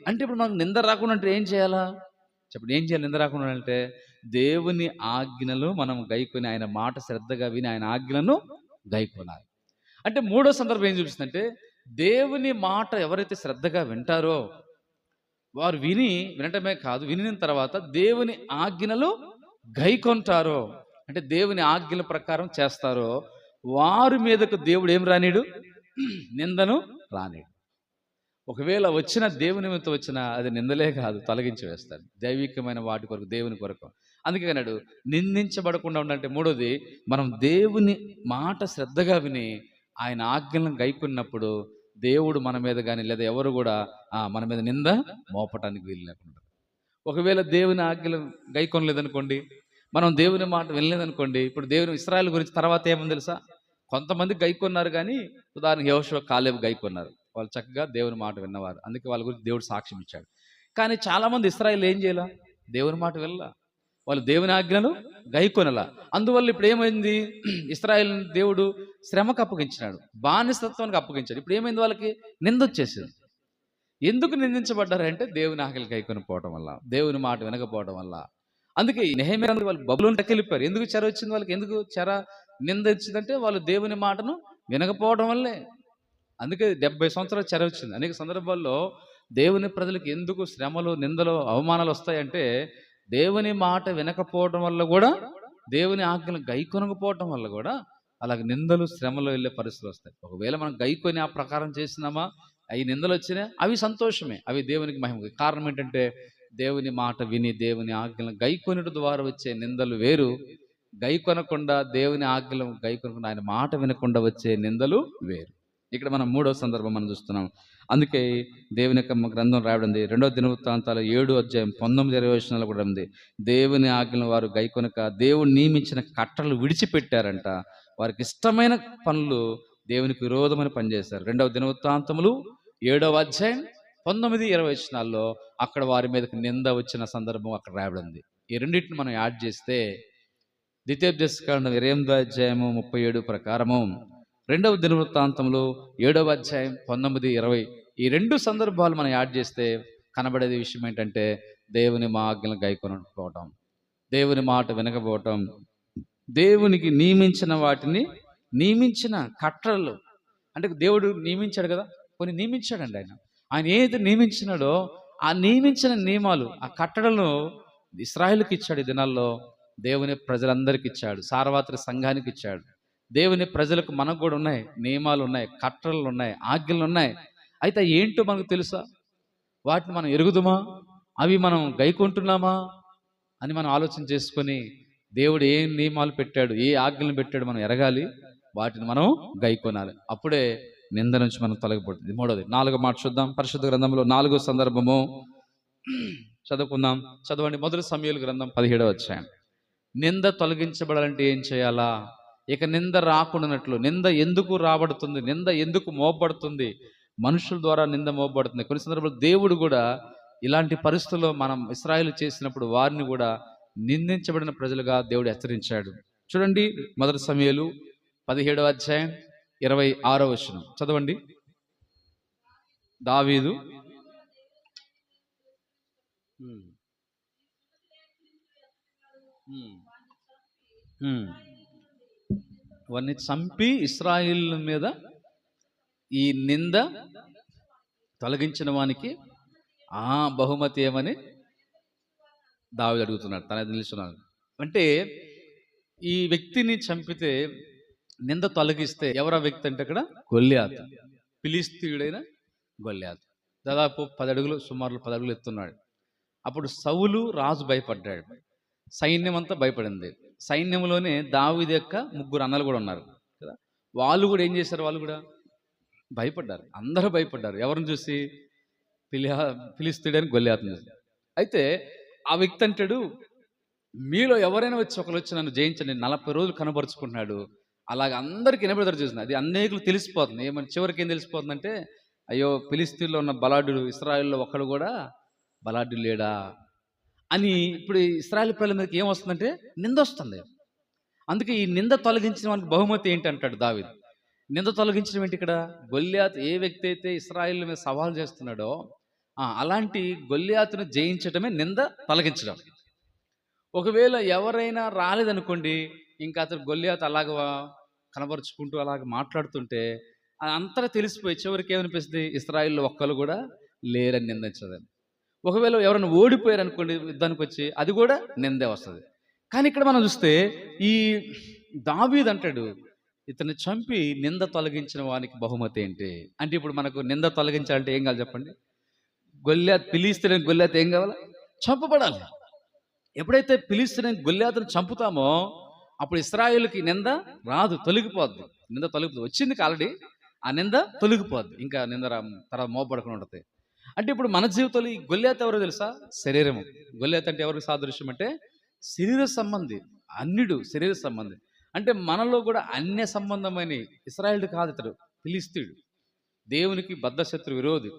అంటే ఇప్పుడు మనకు నింద రాకుండా అంటే ఏం చేయాలా? చెప్పండి, ఏం చేయాలి నింద రాకుండా అంటే? దేవుని ఆజ్ఞలు మనం గైకొని, ఆయన మాట శ్రద్ధగా విని ఆయన ఆజ్ఞలను గైకొనాలి. అంటే మూడో సందర్భం ఏం చూపిస్తుందంటే, దేవుని మాట ఎవరైతే శ్రద్ధగా వింటారో వారు వినటమే కాదు, వినిన తర్వాత దేవుని ఆజ్ఞలు గైకొంటారో, అంటే దేవుని ఆజ్ఞల ప్రకారం చేస్తారో, వారి మీదకు దేవుడు ఏం రానీడు? నిందను రానీడు. ఒకవేళ వచ్చిన దేవుని నిమిత్తం వచ్చిన అది నిందలే కాదు, తొలగించి వేస్తాడు. దైవికమైన వాటి కొరకు, దేవుని కొరకు. అందుకే అన్నాడు నిందించబడకుండా ఉండాలంటే మూడోది, మనం దేవుని మాట శ్రద్ధగా విని ఆయన ఆజ్ఞలను గైకున్నప్పుడు దేవుడు మన మీద కానీ లేదా ఎవరు కూడా మన మీద నింద మోపటానికి వీలు లేకుండా. ఒకవేళ దేవుని ఆజ్ఞలు గైకొనలేదనుకోండి, మనం దేవుని మాట వినలేదనుకోండి, ఇప్పుడు దేవుని ఇశ్రాయేలు గురించి తర్వాత ఏముంది తెలుసా? కొంతమంది గైకొన్నారు, కానీ ఉదాహరణకి యెహోషువ, కాలేబు గైకొన్నారు. వాళ్ళు చక్కగా దేవుని మాట విన్నవారు, అందుకే వాళ్ళ గురించి దేవుడు సాక్ష్యం ఇచ్చాడు. కానీ చాలామంది ఇశ్రాయేలు ఏం చేయాల? దేవుని మాట వినలా, వాళ్ళు దేవుని ఆజ్ఞలు గైకొనలా. అందువల్ల ఇప్పుడు ఏమైంది? ఇశ్రాయేల్ దేవుడు శ్రమకు అప్పగించినాడు, బానిసత్వానికి అప్పగించాడు. ఇప్పుడు ఏమైంది? వాళ్ళకి నిందొచ్చేసింది. ఎందుకు నిందించబడ్డారంటే దేవుని ఆజ్ఞలు గైకొనకపోవడం వల్ల, దేవుని మాట వినకపోవడం వల్ల. అందుకే నెహెమ్యా వాళ్ళు బబులోనుకి వెళ్ళిపోయారు. ఎందుకు చెర వచ్చింది వాళ్ళకి? ఎందుకు చెర నింద వచ్చిందంటే వాళ్ళు దేవుని మాటను వినకపోవడం వల్లే. అందుకే 70 సంవత్సరాలు చెర వచ్చింది. అనేక సందర్భాల్లో దేవుని ప్రజలకు ఎందుకు శ్రమలు, నిందలు, అవమానాలు వస్తాయంటే దేవుని మాట వినకపోవడం వల్ల కూడా, దేవుని ఆజ్ఞలు గైకొనకపోవడం వల్ల కూడా అలాగే నిందలు, శ్రమలు వెళ్ళే పరిస్థితులు వస్తాయి. ఒకవేళ మనం గైకొని ఆ ప్రకారం చేసినామా, అవి నిందలు వచ్చినాయి, అవి సంతోషమే, అవి దేవునికి మహిమ. కారణం ఏంటంటే దేవుని మాట విని దేవుని ఆజ్ఞలను గైకొనుట ద్వారా వచ్చే నిందలు వేరు, గైకొనకుండా దేవుని ఆజ్ఞలను గైకొనకుండా ఆయన మాట వినకుండా వచ్చే నిందలు వేరు. ఇక్కడ మనం మూడవ సందర్భం మనం చూస్తున్నాం. అందుకే దేవుని యొక్క గ్రంథం రాయడం 2వ దినవృత్తాంతాలు 7:19-20 కూడా ఉంది. దేవుని ఆజ్ఞలను వారు గైకొనక దేవుడు నియమించిన కట్టలు విడిచిపెట్టారంట. వారికి ఇష్టమైన పనులు దేవునికి విరోధమని పనిచేశారు. 2వ దినవృత్తాంతములు 7:19-20 అక్కడ వారి మీదకి నింద వచ్చిన సందర్భం అక్కడ రాయబడింది. ఈ రెండింటిని మనం యాడ్ చేస్తే ద్వితీయోపదేశకాండం 8:37 ప్రకారము, 2వ దినవృత్తాంతంలో 7:19-20 ఈ రెండు సందర్భాలు మనం యాడ్ చేస్తే కనబడేది విషయం ఏంటంటే దేవుని ఆజ్ఞలను గైకొనకపోవటం, దేవుని మాట వినకపోవటం, దేవునికి నియమించిన వాటిని, నియమించిన కట్టడలు. అంటే దేవుడు నియమించాడు కదా, కొన్ని నియమించాడండి ఆయన ఏది నియమించినాడో ఆ నియమించిన నియమాలు, ఆ కట్టడలను ఇశ్రాయేలుకి ఇచ్చాడు. ఈ దినాల్లో దేవుని ప్రజలందరికీ ఇచ్చాడు, సార్వత్రిక సంఘానికి ఇచ్చాడు. దేవుని ప్రజలకు మనకు కూడా ఉన్నాయి, నియమాలు ఉన్నాయి, కట్టడలు ఉన్నాయి, ఆజ్ఞలు ఉన్నాయి. అయితే ఏంటో మనకు తెలుసా? వాటిని మనం ఎరుగుదుమా? అవి మనం గైకొంటున్నామా అని మనం ఆలోచన చేసుకొని, దేవుడు ఏ నియమాలు పెట్టాడు, ఏ ఆజ్ఞలను పెట్టాడు మనం ఎరగాలి, వాటిని మనం గైకొనాలి. అప్పుడే నింద నుంచి మనం తొలగిపోతుంది. మూడోది, 4వ మాట చూద్దాం. పరిశుద్ధ గ్రంథంలో 4వ సందర్భము చదువుకుందాం. చదవండి. 1 సమూయేలు గ్రంథం 17వ అధ్యాయం. నింద తొలగించబడాలంటే ఏం చేయాలా? ఇక నింద రాకుండానట్లు, నింద ఎందుకు రాబడుతుంది, నింద ఎందుకు మోపబడుతుంది, మనుషుల ద్వారా నింద మోపబడుతుంది. కొన్ని సందర్భాలు దేవుడు కూడా ఇలాంటి పరిస్థితుల్లో మనం ఇశ్రాయేలు చేసినప్పుడు వారిని కూడా నిందించబడిన ప్రజలుగా దేవుడు హెచ్చరించాడు. చూడండి, 1 సమూయేలు 17వ అధ్యాయం 26వ వచనం చదవండి. దావీదు వారిని చంపి ఇశ్రాయేలు మీద ఈ నింద తొలగించిన వానికి బహుమతి ఏమని దావీదు అడుగుతున్నాడు, తన నిలుస్తున్నాడు. అంటే ఈ వ్యక్తిని చంపితే నింద తొలగిస్తే ఎవరా వ్యక్తి అంటే అక్కడ గొల్యాతు, ఫిలిస్తీయుడైన గొల్యాతు. దాదాపు 10 అడుగులు, సుమారు 10 అడుగులు ఎత్తున్నాడు. అప్పుడు సౌలు రాజు భయపడ్డాడు, సైన్యం అంతా భయపడింది. సైన్యంలోనే దావీదు యొక్క 3 అన్నలు కూడా ఉన్నారు కదా, వాళ్ళు కూడా ఏం చేశారు? వాళ్ళు కూడా భయపడ్డారు, అందరూ భయపడ్డారు. ఎవరిని చూసి? ఫిలిస్తీయుడైన గొల్యాతుని చూసి. అయితే ఆ వ్యక్తి అంటాడు, మీలో ఎవరైనా వచ్చి ఒకరు వచ్చి నన్ను జయించండి, 40 రోజులు కనబరుచుకుంటున్నాడు. అలాగ అందరికి వినబడతారు చూసింది. అది అనేకులు తెలిసిపోతుంది. ఏమని చివరికి ఏం తెలిసిపోతుందంటే, అయ్యో ఫిలిస్తీన్లో ఉన్న బలాఢ్యుడు ఇశ్రాయేల్లో ఒక్కడు కూడా బలాఢ్యుడు లేడా అని. ఇప్పుడు ఇశ్రాయేల్ ప్రజల మీదకి ఏం వస్తుందంటే నింద వస్తుంది. అందుకే ఈ నింద తొలగించిన వానికి బహుమతి ఏంటి అంటాడు దావీదు. నింద తొలగించడం ఏంటి? ఇక్కడ గొల్యాతు ఏ వ్యక్తి అయితే ఇశ్రాయేల్ మీద సవాల్ చేస్తున్నాడో అలాంటి గొల్లియాతును జయించటమే నింద తొలగించడం. ఒకవేళ ఎవరైనా రాలేదనుకోండి, ఇంకా అతను గొల్లియాతు అలాగ కనబరుచుకుంటూ అలాగ మాట్లాడుతుంటే అది అంతటా తెలిసిపోయి చివరికి ఏమనిపిస్తుంది, ఇశ్రాయేల్లో ఒక్కరు కూడా లేరని నిందించదని. ఒకవేళ ఎవరైనా ఓడిపోయారు అనుకోండి యుద్ధానికి వచ్చి, అది కూడా నిందే వస్తుంది. కానీ ఇక్కడ మనం చూస్తే ఈ దావీదు అంటాడు, ఇతన్ని చంపి నింద తొలగించిన వానికి బహుమతి ఏంటి అంటే, ఇప్పుడు మనకు నింద తొలగించాలంటే ఏం కావాలి చెప్పండి? గొల్లియాతు, ఫిలిష్తీయుని గొల్లియాతు ఏం కావాలి? చంపబడాలి. ఎప్పుడైతే ఫిలిష్తీయుని గొల్లియాతును చంపుతామో అప్పుడు ఇశ్రాయేలుకి నింద రాదు, తొలగిపోద్ది. నింద తొలగిపోద్ది, వచ్చింది ఆల్రెడీ, ఆ నింద తొలగిపోద్ది, ఇంకా నింద తర్వాత మోపడకుండా ఉంటుంది. అంటే ఇప్పుడు మన జీవితంలో ఈ గొల్లియాతు ఎవరో తెలుసా? శరీరము. గొల్లియాతు అంటే ఎవరికి సాదృశ్యం అంటే శరీర సంబంధి, అన్యుడు, శరీర సంబంధి. అంటే మనలో కూడా అన్య సంబంధమైన ఇశ్రాయేలుడు కాదు ఇతడు, ఫిలిష్తీయుడు, దేవునికి బద్ధశత్రు విరోధి.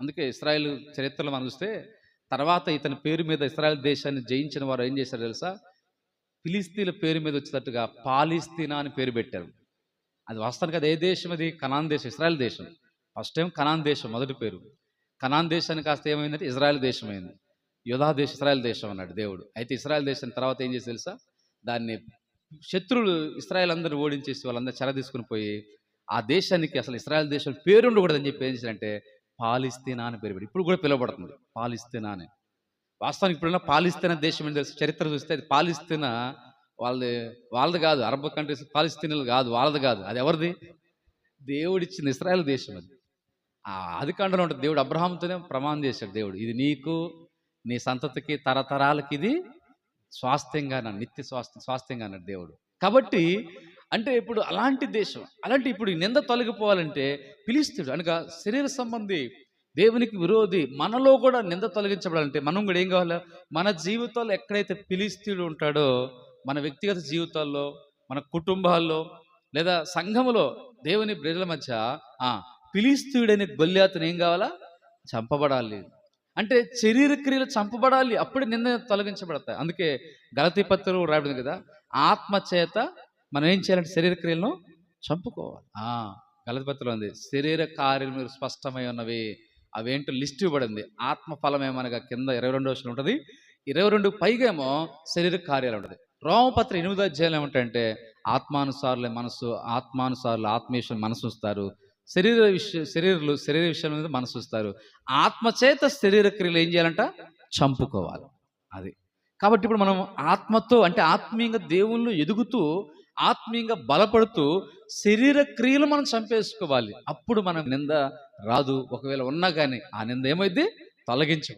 అందుకే ఇశ్రాయేలు చరిత్రలో మనం చూస్తే తర్వాత ఇతని పేరు మీద ఇశ్రాయేల్ దేశాన్ని జయించిన వారు ఏం చేశారు తెలుసా? ఫిలిస్తీన్ల పేరు మీద వచ్చేటట్టుగా పాలిస్తీనా అని పేరు పెట్టారు. అది వాస్తవానికి అది ఏ దేశం? అది కనాన్ దేశం, ఇశ్రాయేల్ దేశం. ఫస్ట్ టైం కనాన్ దేశం మొదటి పేరు. కనాన్ దేశాన్ని కాస్త ఏమైందంటే ఇజ్రాయెల్ దేశం అయింది. యోధా దేశం ఇశ్రాయేల్ దేశం అన్నాడు దేవుడు. అయితే ఇశ్రాయేల్ దేశం తర్వాత ఏం చేసి తెలుసా? దాన్ని శత్రువులు ఇశ్రాయేల్ అందరిని ఓడించేసి వాళ్ళందరూ చెర తీసుకుని పోయి ఆ దేశానికి అసలు ఇశ్రాయేల్ దేశం పేరు ఉండకూడదని చెప్పి ఏం చేశారంటే పాలిస్తీనా అని పేరు పెట్టి ఇప్పుడు కూడా పిలువబడుతుంది పాలిస్తీనా అని. వాస్తవానికి ఇప్పుడున్న పాలిస్తీనా దేశం ఏంటి తెలుసు? చరిత్ర చూస్తే అది పాలిస్తీనా వాళ్ళది కాదు. అరబ్ కంట్రీస్ పాలిస్తీనాలు కాదు, వాళ్ళది కాదు. అది ఎవరిది? దేవుడిచ్చిన ఇశ్రాయేల్ దేశం అది. ఆది కాండలో ఉంటుంది, దేవుడు అబ్రహాముతోనే ప్రమాణం చేశాడు. దేవుడు, ఇది నీకు నీ సంతతికి తరతరాలకి ఇది స్వాస్థ్యంగా, నిత్య స్వాస్థ్యంగా అన్నాడు దేవుడు. కాబట్టి అంటే ఇప్పుడు అలాంటి దేశం, అలాంటి ఇప్పుడు నింద తొలగిపోవాలంటే ఫిలిష్తీయుడు అనగా శరీర సంబంధి, దేవునికి విరోధి మనలో కూడా నింద తొలగించబడాలంటే మనం కూడా ఏం కావాలి? మన జీవితాల్లో ఎక్కడైతే ఫిలిష్తీయుడు ఉంటాడో, మన వ్యక్తిగత జీవితాల్లో, మన కుటుంబాల్లో, లేదా సంఘములో దేవుని ప్రజల మధ్య ఫిలిష్తీయుడైన గొల్లియాతును ఏం కావాలా? చంపబడాలి. అంటే శరీర క్రియలు చంపబడాలి, అప్పుడే నింద తొలగించబడతాయి. అందుకే గలతీ పత్రికలో రాయబడింది కదా, ఆత్మ చేత మనం ఏం చేయాలంటే శరీర క్రియలను చంపుకోవాలి. గలతీ పత్రికలో ఉంది, శరీర కార్యములు స్పష్టమై ఉన్నవి, అవేంటో లిస్ట్ ఇవ్వబడింది. ఆత్మ ఫలం ఏమనగా కింద 22వ వచనం ఉంటుంది, 22 పైగా ఏమో శరీర కార్యాలు ఉంటుంది. రోమపత్రిక 8వ అధ్యాయంలో ఏమంటే ఆత్మానుసారులే మనసు, ఆత్మానుసారులు ఆత్మీయ మనసు ఉంచుతారు, శరీర విషయం మీద మనసు ఉంచుతారు, ఆత్మచేత శరీర క్రియలు ఏం చేయాలంట? చంపుకోవాలి. అది కాబట్టి ఇప్పుడు మనం ఆత్మతో అంటే ఆత్మీయంగా దేవుళ్ళు ఎదుగుతూ, ఆత్మీయంగా బలపడుతూ శరీర క్రియలు మనం చంపేసుకోవాలి. అప్పుడు మనం నింద రాదు. ఒకవేళ ఉన్నా కానీ ఆ నింద ఏమైంది? తొలగించబడాలి.